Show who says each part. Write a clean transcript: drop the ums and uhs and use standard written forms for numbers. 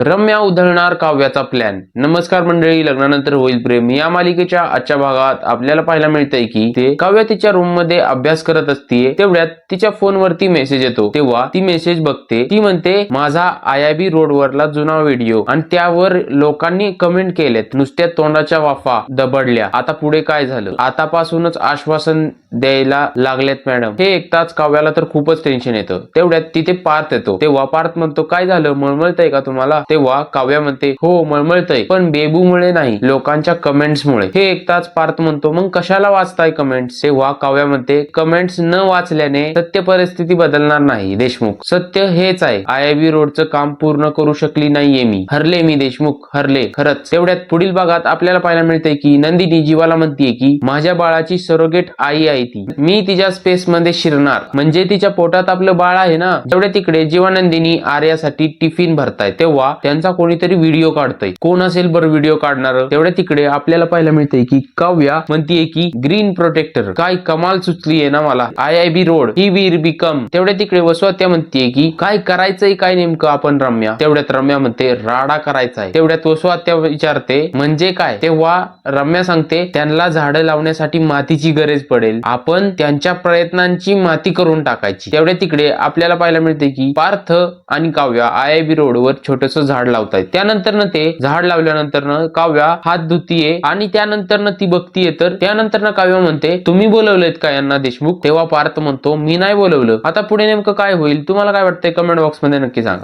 Speaker 1: रम्या उधळणार काव्याचा plan. नमस्कार मंडळी, लग्नानंतर होईल प्रेम या मालिकेच्या आजच्या भागात आपल्याला पाहायला मिळतंय की ते काव्या तिच्या रूम मध्ये अभ्यास करत असते. तेवढ्यात तिच्या फोनवरती मेसेज येतो. तेव्हा ती मेसेज बघते. ती म्हणते माझा आयआयबी रोड वरला जुना व्हिडिओ, आणि त्यावर लोकांनी कमेंट केलेत. नुसत्या तोंडाच्या वाफा दबडल्या. आता पुढे काय झालं? आतापासूनच आश्वासन द्यायला लागलेत मॅडम. हे ऐकताच काव्याला तर खूपच टेन्शन येतं. तेवढ्यात तिथे पार्थ येतो. तेव्हा पार्थ म्हणतो काय झालं, मळमळतंय का तुम्हाला? तेव्हा काव्या म्हणते हो मळमळतंय, पण बेबूमुळे नाही, लोकांच्या कमेंट्समुळे. हे ऐकताच पार्थ म्हणतो मग कशाला वाचताय कमेंट्स? तेव्हा काव्या म्हणते कमेंट्स न वाचल्याने सत्य परिस्थिती बदलणार नाही देशमुख. सत्य हेच आहे, आयआयबी रोडचं काम पूर्ण करू शकली नाहीये मी. हरले मी देशमुख, हरले खरंच. तेवढ्यात पुढील भागात आपल्याला पाहायला मिळतंय की नंदिनी जीवाला म्हणतीये की माझ्या बाळाची सरोगेट आई आहे ती. मी तिच्या स्पेस मध्ये शिरणार, म्हणजे तिच्या पोटात आपलं बाळ आहे ना. तेवढ्या तिकडे जीवा नंदिनी आर्यासाठी टिफिन भरताय. तेव्हा त्यांचा कोणीतरी व्हिडिओ काढतोय. कोण असेल बरं व्हिडिओ काढणार? तेवढ्या तिकडे आपल्याला पाहायला मिळतंय की काव्या म्हणतीये की ग्रीन प्रोटेक्टर. काय कमाल सुचलीये ना मला, आयआयबी रोड ही विल बिकम. तेवढ्या तिकडे वसवात्या म्हणतीये की काय करायचंय काय नेमकं आपण रम्या? तेवढ्यात रम्या म्हणते राडा करायचाय. तेवढ्यात वसवात्या विचारते म्हणजे काय? तेव्हा रम्या सांगते त्यांना झाडं लावण्यासाठी मातीची गरज पडेल, आपण त्यांच्या प्रयत्नांची माती करून टाकायची. तेवढ्या तिकडे आपल्याला पाहायला मिळते की पार्थ आणि काव्या आयआयबी रोडवर छोटस झाड लावतायत. त्यानंतर ते झाड लावल्यानंतर काव्या हात धुतीये आणि त्यानंतर ती बघतीये, तर त्यानंतर काव्या म्हणते तुम्ही बोलवलेत का यांना देशमुख? तेव्हा पार्थ म्हणतो मी नाही बोलवलं. आता पुढे नेमकं काय होईल तुम्हाला काय वाटतंय? कमेंट बॉक्स मध्ये नक्की सांगा.